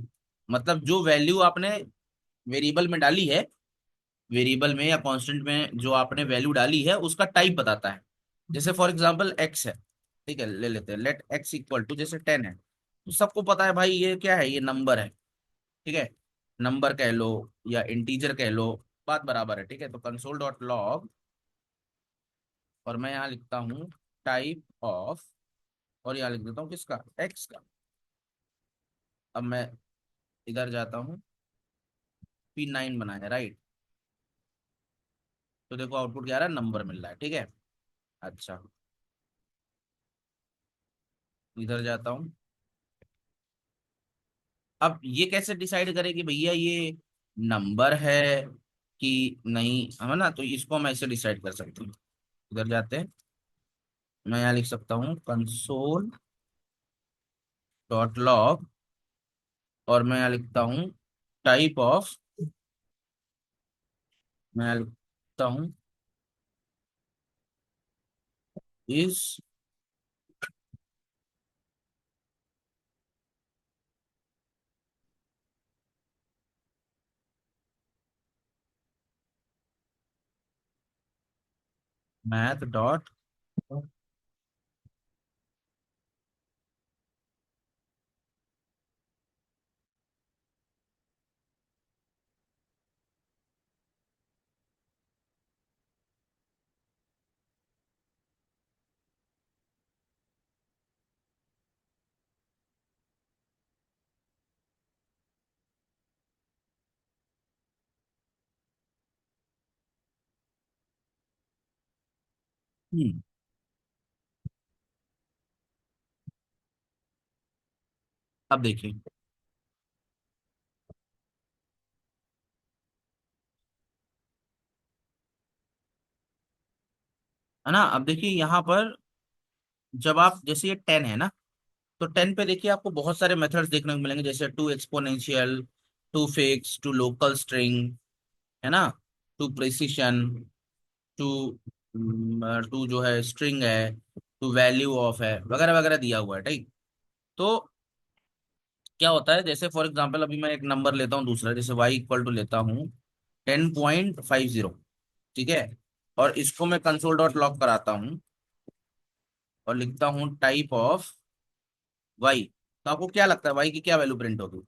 मतलब जो वैल्यू आपने वेरिएबल में डाली है, वेरिएबल में या कांस्टेंट में जो आपने वैल्यू डाली है उसका टाइप बताता है। जैसे फॉर एग्जांपल एक्स है, ठीक है, ले लेते हैं, लेट एक्स इक्वल टू जैसे 10 है, तो सबको पता है भाई ये क्या है, ये नंबर है। ठीक है, नंबर कह लो या इंटीजर कह लो, बात बराबर है। ठीक है, तो कंसोल डॉट लॉग, और मैं यहाँ लिखता हूँ टाइप ऑफ, और यहाँ लिख देता हूँ किसका, एक्स का। अब मैं इधर जाता हूँ, P9 बनाया, राइट। तो देखो आउटपुट क्या आ रहा है, नंबर मिल रहा है। ठीक है। अच्छा, इधर जाता हूँ। अब ये कैसे डिसाइड करें कि भैया ये नंबर है कि नहीं, है ना? तो इसको मैं ऐसे डिसाइड कर सकती हूँ। इधर जाते हैं, मैं यहाँ लिख सकता हूँ कंसोल डॉट लॉग, और मैं यहाँ लिखता हूँ टाइप ऑफ, मैं यहाँ लिखता हूँ इज मैथ डॉट। अब देखिए, है ना? अब देखिए यहाँ पर, जब आप, जैसे ये 10 है ना, तो 10 पे देखिए आपको बहुत सारे मेथड्स देखने को मिलेंगे, जैसे to exponential, to fix, to locale string, है ना, टू प्रिसिशन, टू टू जो है स्ट्रिंग है, टू वैल्यू ऑफ है, वगैरह वगैरह दिया हुआ है। ठीक। तो क्या होता है, जैसे फॉर एग्जांपल अभी मैं एक नंबर लेता हूँ दूसरा, जैसे y इक्वल टू लेता हूँ 10.50। ठीक है, और इसको मैं कंसोल डॉट लॉग कराता हूँ और लिखता हूँ टाइप ऑफ y। तो आपको क्या लगता है y की क्या वैल्यू प्रिंट होगी?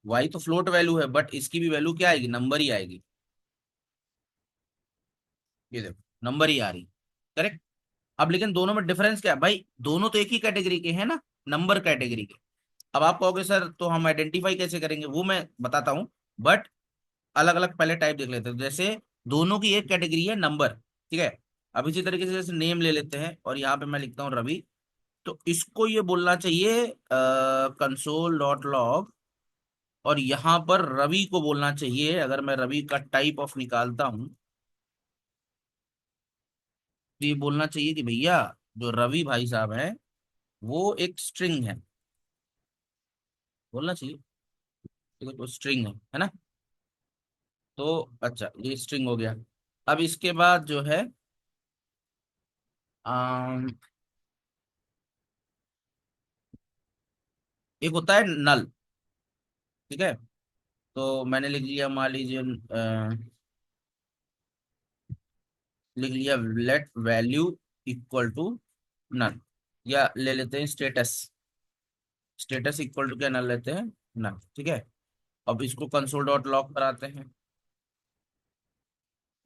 y तो फ्लोट वैल्यू है, बट इसकी भी वैल्यू क्या आएगी, नंबर ही आएगी। ये देखो, नंबर ही आ रही। करेक्ट। अब लेकिन दोनों में डिफरेंस क्या है भाई? दोनों तो एक ही कैटेगरी के हैं ना, नंबर कैटेगरी के। अब आप कहोगे सर तो हम आइडेंटिफाई कैसे करेंगे, वो मैं बताता हूँ, बट अलग अलग पहले टाइप देख लेते हैं। जैसे दोनों की एक कैटेगरी है नंबर, ठीक है। अब इसी तरीके से जैसे नेम ले लेते हैं, और यहाँ पे मैं लिखता हूँ रवि, तो इसको ये बोलना चाहिए कंसोल डॉट लॉग, और यहाँ पर रवि को बोलना चाहिए, अगर मैं रवि का टाइप ऑफ निकालता हूँ, तो ये बोलना चाहिए कि भैया जो रवि भाई साहब है वो एक स्ट्रिंग है, बोलना चाहिए। ठीक है, तो स्ट्रिंग है ना? तो अच्छा, ये स्ट्रिंग हो गया। अब इसके बाद जो है, अम, एक होता है नल। ठीक है, तो मैंने लिख लिया, मान लीजिए लिख लिया let value equal to null, या ले लेते हैं स्टेटस। स्टेटस इक्वल टू क्या, नल लेते हैं, नल। ठीक है, अब इसको कंसोल डॉट लॉग कराते हैं,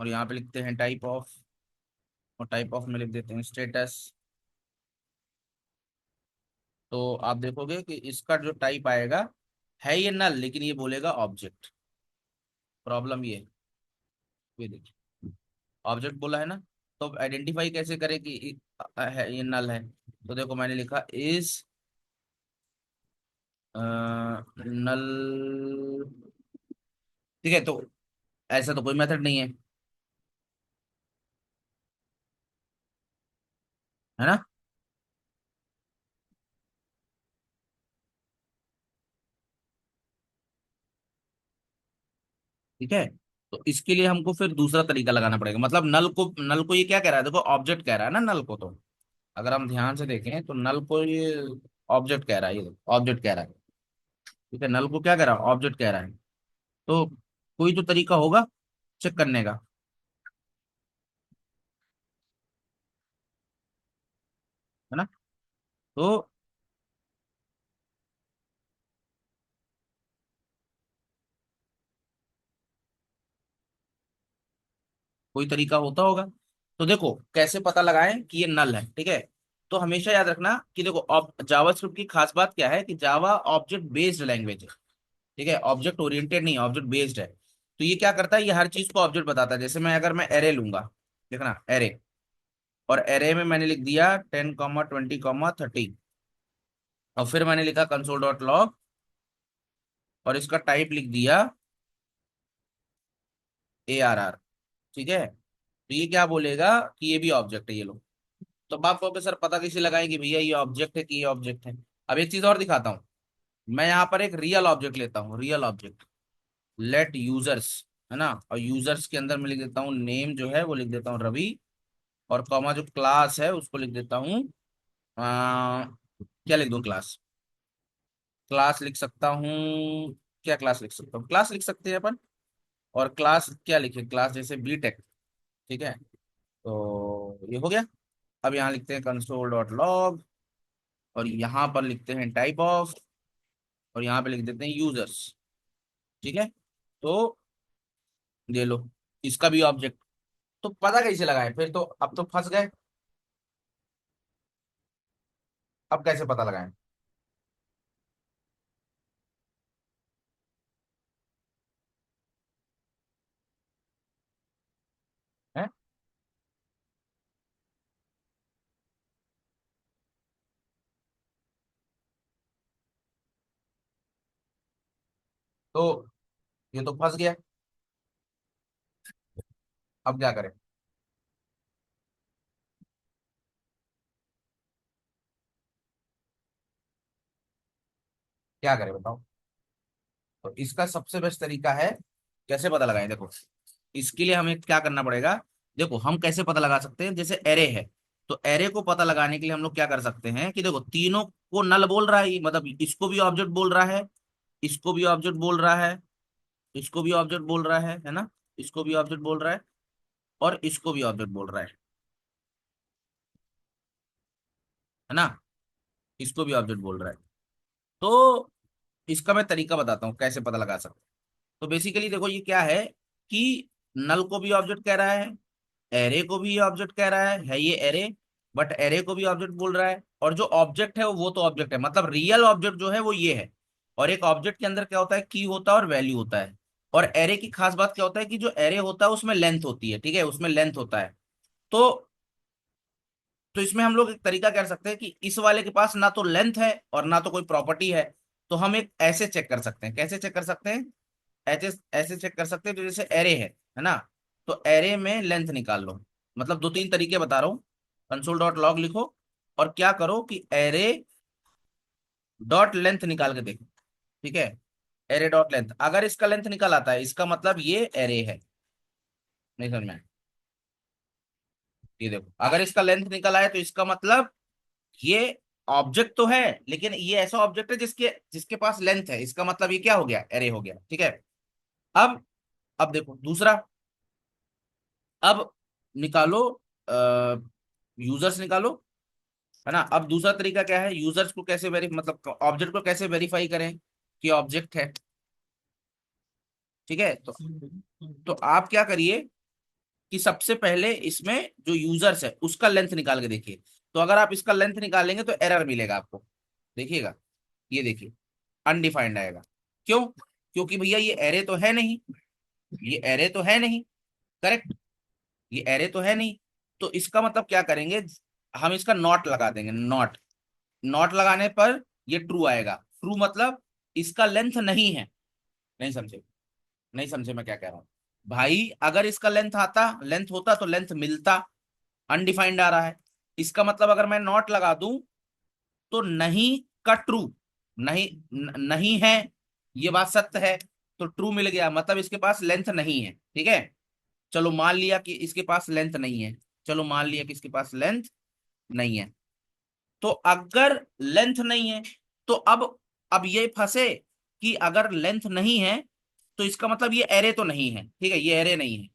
और यहाँ पे लिखते हैं टाइप ऑफ, और टाइप ऑफ में लिख देते हैं स्टेटस। तो आप देखोगे कि इसका जो टाइप आएगा है ये नल, लेकिन ये बोलेगा ऑब्जेक्ट। प्रॉब्लम ये देखिए, ऑब्जेक्ट बोला है ना। तो अब आइडेंटिफाई कैसे करें कि है ये नल है। तो देखो मैंने लिखा इज नल। ठीक है, तो ऐसा तो कोई मेथड नहीं है, है ना। ठीक है, तो इसके लिए हमको फिर दूसरा तरीका लगाना पड़ेगा। मतलब नल को ये क्या कह रहा है, देखो ऑब्जेक्ट कह रहा है ना नल को। तो अगर हम ध्यान से देखें तो नल को ये ऑब्जेक्ट कह रहा है, ये ऑब्जेक्ट कह रहा है। ठीक है, नल को क्या कह रहा है, ऑब्जेक्ट कह रहा है। तो कोई तो तरीका होगा चेक करने का, है ना। तो कोई तरीका होता होगा। तो देखो कैसे पता लगाएं कि ये नल है। ठीक है, तो हमेशा याद रखना कि देखो जावास्क्रिप्ट की खास बात क्या है कि जावा ऑब्जेक्ट बेस्ड लैंग्वेज है। ठीक है, ऑब्जेक्ट ओरिएंटेड नहीं, ऑब्जेक्ट बेस्ड है। तो ये क्या करता है, ये हर चीज को ऑब्जेक्ट बताता है। जैसे मैं अगर मैं एरे लूंगा, देखना एरे, और एरे में मैंने लिख दिया 10, 20, 30, और फिर मैंने लिखा कंसोल डॉट लॉग, और इसका टाइप लिख दिया ARR। ठीक है, तो ये क्या बोलेगा कि ये भी ऑब्जेक्ट है, ये लो। तो अब आप कहोगे सर पता कैसे लगाएं कि भैया ये ऑब्जेक्ट है कि ये ऑब्जेक्ट है। अब एक चीज और दिखाता हूँ। मैं यहाँ पर एक रियल ऑब्जेक्ट लेता हूँ, रियल ऑब्जेक्ट, लेट यूजर्स, है ना। और यूजर्स के अंदर मैं लिख देता हूँ नेम जो है वो लिख देता हूँ रवि, और कॉमा जो क्लास है उसको लिख देता हूँ क्या लिख दूँ क्लास, क्लास लिख सकता हूँ, क्या क्लास लिख सकता हूँ, क्लास लिख सकते हैं अपन। और क्लास क्या लिखे, क्लास जैसे बीटेक। ठीक है, तो ये हो गया। अब यहाँ लिखते हैं कंसोल डॉट लॉग, और यहाँ पर लिखते हैं टाइप ऑफ, और यहाँ पे लिख देते हैं यूजर्स। ठीक है, तो ये लो, इसका भी ऑब्जेक्ट। तो पता कैसे लगाए फिर, तो अब तो फंस गए। अब कैसे पता लगाएं, हैं। तो ये तो फंस गया। अब क्या करें, क्या करें बताओ। तो इसका सबसे बेस्ट तरीका है, कैसे पता लगाएं, देखो इसके लिए हमें क्या करना पड़ेगा। देखो हम कैसे पता लगा सकते हैं, जैसे एरे है, तो एरे को पता लगाने के लिए हम लोग क्या कर सकते हैं कि देखो तीनों को नल बोल रहा है, मतलब इसको भी ऑब्जेक्ट बोल रहा है, इसको भी ऑब्जेक्ट बोल रहा है, इसको भी ऑब्जेक्ट बोल रहा है ना, इसको भी ऑब्जेक्ट बोल रहा है, और इसको भी ऑब्जेक्ट बोल रहा है ना, इसको भी ऑब्जेक्ट बोल रहा है। तो इसका मैं तरीका बताता हूँ कैसे पता लगा सकते हैं। तो बेसिकली देखो ये क्या है कि नल को भी ऑब्जेक्ट कह रहा है, एरे को भी ऑब्जेक्ट कह रहा है ये एरे, बट एरे को भी ऑब्जेक्ट बोल रहा है, और जो ऑब्जेक्ट है वो तो ऑब्जेक्ट है, मतलब रियल ऑब्जेक्ट जो है वो ये है। और एक ऑब्जेक्ट के अंदर क्या होता है, की होता है और वैल्यू होता है। और एरे की खास बात क्या होता है कि जो एरे होता है उसमें लेंथ होती है। ठीक है, उसमें लेंथ होता है। तो तो इसमें हम लोग एक तरीका कर सकते हैं कि इस वाले के पास ना तो लेंथ है और ना तो कोई प्रॉपर्टी है। तो हम एक ऐसे चेक कर सकते हैं, कैसे चेक कर सकते हैं, ऐसे ऐसे चेक कर सकते हैं। तो जैसे एरे है ना, तो एरे में लेंथ निकाल लो। मतलब दो तीन तरीके बता रहा हूँ। कंसोल डॉट लॉग लिखो, और क्या करो कि एरे डॉट लेंथ निकाल के देखो। ठीक है, एरे डॉट लेंथ, अगर इसका लेंथ निकल आता है इसका मतलब ये एरे है। नहीं समझ में आया? ये देखो, अगर इसका लेंथ निकल आए तो इसका मतलब ये ऑब्जेक्ट तो है, लेकिन ये ऐसा ऑब्जेक्ट है जिसके जिसके पास लेंथ है, इसका मतलब ये क्या हो गया, एरे हो गया, ठीक है। अब अब देखो दूसरा, अब निकालो यूजर्स निकालो, है ना। अब दूसरा तरीका क्या है, यूजर्स को कैसे वेरी मतलब ऑब्जेक्ट को कैसे वेरीफाई करें कि ऑब्जेक्ट है, ठीक है। तो आप क्या करिए कि सबसे पहले इसमें जो यूजर्स है उसका लेंथ निकाल के देखिए। तो अगर आप इसका लेंथ निकालेंगे तो एरर मिलेगा आपको, देखिएगा, ये देखिए, अनडिफाइंड आएगा। क्यों? क्योंकि भैया ये एरे तो है नहीं, ये एरे तो है नहीं, करेक्ट, ये एरे तो है नहीं। तो इसका मतलब क्या करेंगे, हम इसका नॉट लगा देंगे, नॉट। नॉट लगाने पर ये ट्रू आएगा। ट्रू मतलब इसका लेंथ नहीं है। नहीं समझे? नहीं समझे मैं क्या कह रहा हूँ? भाई अगर इसका लेंथ आता, लेंथ होता तो लेंथ मिलता, अनडिफाइंड आ रहा है। इसका मतलब अगर मैं नॉट लगा दूं तो नहीं का ट्रू, नहीं नहीं है, ये बात सत्य है, तो ट्रू मिल गया, मतलब इसके पास लेंथ नहीं है, ठीक है। चलो मान लिया कि इसके पास लेंथ नहीं है, चलो मान लिया कि इसके पास लेंथ नहीं है। तो अगर लेंथ नहीं है तो अब ये फंसे कि अगर लेंथ नहीं है तो इसका मतलब ये एरे तो नहीं है, ठीक है, ये एरे नहीं है,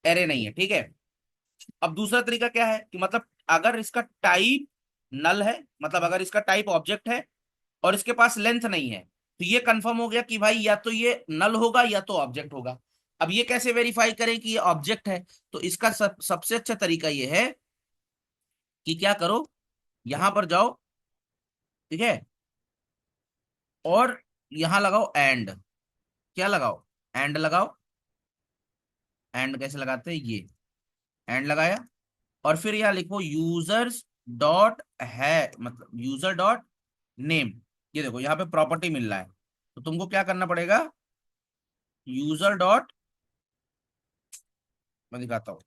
एरे नहीं है, ठीक है। अब दूसरा तरीका क्या है कि मतलब अगर इसका टाइप नल है, मतलब अगर इसका टाइप ऑब्जेक्ट है और इसके पास लेंथ नहीं है, तो ये कंफर्म हो गया कि भाई या तो ये नल होगा या तो ऑब्जेक्ट होगा। अब ये कैसे वेरीफाई करें कि ये ऑब्जेक्ट है? तो इसका सबसे अच्छा तरीका ये है कि क्या करो, यहां पर जाओ, ठीक है, और यहां लगाओ एंड। क्या लगाओ? एंड लगाओ। एंड कैसे लगाते हैं, ये एंड लगाया, और फिर यहाँ लिखो यूजर्स डॉट है, मतलब यूजर डॉट नेम। ये देखो यहाँ पे प्रॉपर्टी मिल रहा है, तो तुमको क्या करना पड़ेगा, यूजर डॉट, मैं दिखाता हूँ,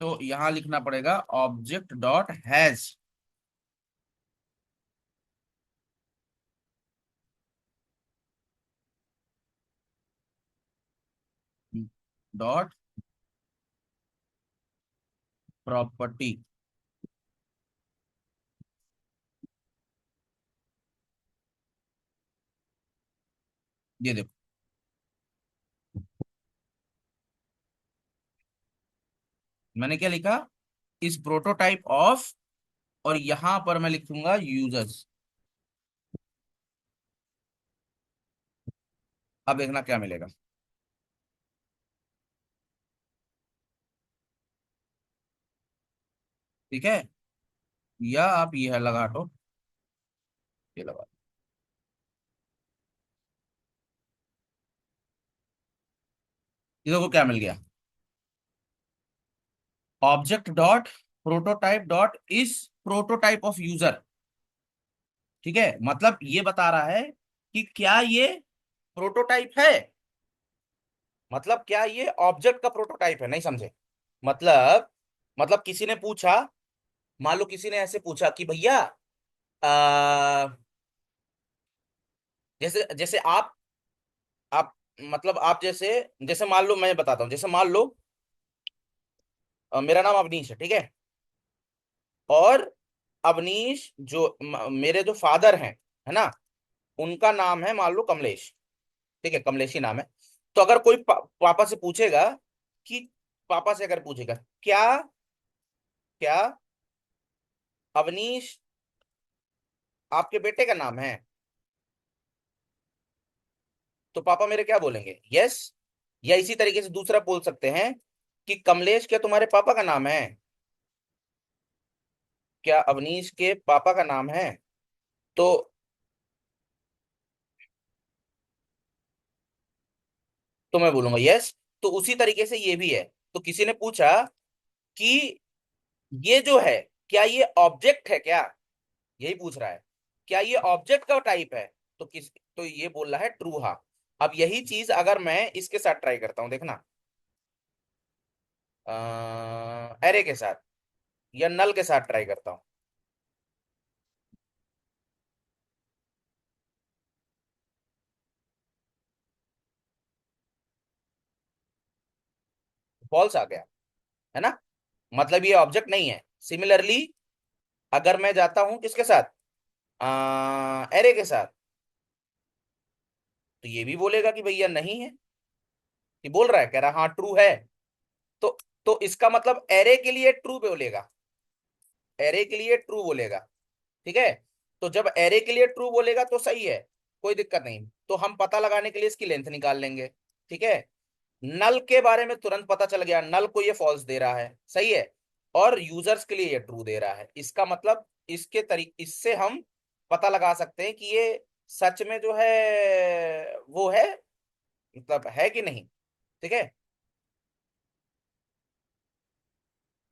तो यहाँ लिखना पड़ेगा object dot has dot property. ये देखो, मैंने क्या लिखा, इस प्रोटोटाइप ऑफ, और यहां पर मैं लिखूंगा यूजर्स। अब देखना क्या मिलेगा, ठीक है, या आप यह लगा दो, ये लगा, ये देखो क्या मिल गया, ऑब्जेक्ट डॉट प्रोटोटाइप डॉट इस प्रोटोटाइप ऑफ यूजर, ठीक है। मतलब ये बता रहा है कि क्या ये प्रोटोटाइप है, मतलब क्या ये ऑब्जेक्ट का प्रोटोटाइप है, नहीं समझे? मतलब किसी ने पूछा, मान लो किसी ने ऐसे पूछा कि भैया आ, जैसे जैसे आप मतलब आप जैसे, जैसे मान लो, मैं बताता हूँ, जैसे मान लो मेरा नाम अवनीश है, ठीक है, और अवनीश जो मेरे जो फादर हैं, है ना, उनका नाम है मान लो कमलेश, ठीक है, कमलेश ही नाम है। तो अगर कोई पापा से पूछेगा कि, पापा से अगर पूछेगा क्या, क्या अवनीश आपके बेटे का नाम है, तो पापा मेरे क्या बोलेंगे, यस। या इसी तरीके से दूसरा बोल सकते हैं कि कमलेश क्या तुम्हारे पापा का नाम है, क्या अवनीश के पापा का नाम है, तो मैं बोलूंगा यस। तो उसी तरीके से ये भी है। तो किसी ने पूछा कि ये जो है, क्या ये ऑब्जेक्ट है क्या, यही पूछ रहा है, क्या ये ऑब्जेक्ट का टाइप है, तो तो ये बोल रहा है ट्रू, हाँ। अब यही चीज अगर मैं इसके साथ ट्राई करता हूं, देखना, एरे के साथ या नल के साथ ट्राई करता हूं। फॉल्स आ गया, है ना, मतलब ये ऑब्जेक्ट नहीं है। सिमिलरली अगर मैं जाता हूं किसके साथ, एरे के साथ, तो ये भी बोलेगा कि भैया नहीं है। ये बोल रहा है, कह रहा हाँ ट्रू है। तो इसका मतलब एरे के लिए ट्रू बोलेगा, एरे के लिए ट्रू बोलेगा। ठीक है, तो जब एरे के लिए ट्रू बोलेगा तो सही है, कोई दिक्कत नहीं। तो हम पता लगाने के लिए इसकी लेंथ निकाल लेंगे। ठीक है, नल के बारे में तुरंत पता चल गया, नल को ये फॉल्स दे रहा है, सही है, और यूजर्स के लिए ये ट्रू दे रहा है। इसका मतलब इसके तरीके इससे हम पता लगा सकते हैं कि ये सच में जो है वो है, मतलब है कि नहीं। ठीक है,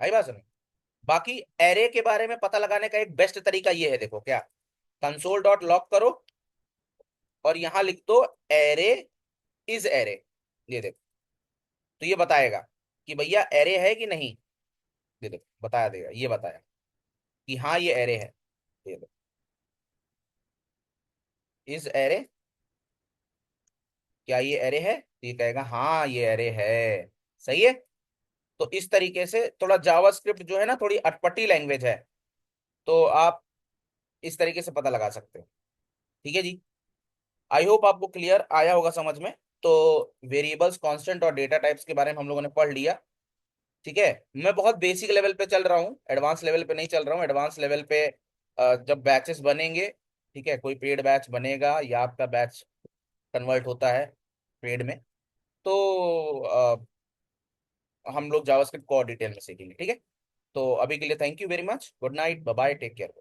आई बात सुनो। बाकी एरे के बारे में पता लगाने का एक बेस्ट तरीका ये है, देखो क्या, कंसोल डॉट लॉग करो और यहां लिख दो एरे इज एरे। ये देखो, तो ये बताएगा कि भैया एरे है कि नहीं। ये देखो बताया देगा, ये बताया कि हाँ ये एरे है। ये देखो, इज एरे, क्या ये एरे है, तो ये कहेगा हाँ ये एरे है। सही है। तो इस तरीके से थोड़ा जावास्क्रिप्ट जो है ना, थोड़ी अटपटी लैंग्वेज है, तो आप इस तरीके से पता लगा सकते हो। ठीक है जी, आई होप आपको क्लियर आया होगा समझ में। तो वेरिएबल्स, कांस्टेंट और डेटा टाइप्स के बारे में हम लोगों ने पढ़ लिया। ठीक है, मैं बहुत बेसिक लेवल पे चल रहा हूँ, एडवांस लेवल पे नहीं चल रहा हूँ। एडवांस लेवल पे जब बैचेस बनेंगे, ठीक है, कोई पेड बैच बनेगा या आपका बैच कन्वर्ट होता है पेड में, तो हम लोग जावास्क्रिप्ट को और डिटेल में सीखेंगे। ठीक है, तो अभी के लिए thank you very much, good night, bye bye, take care.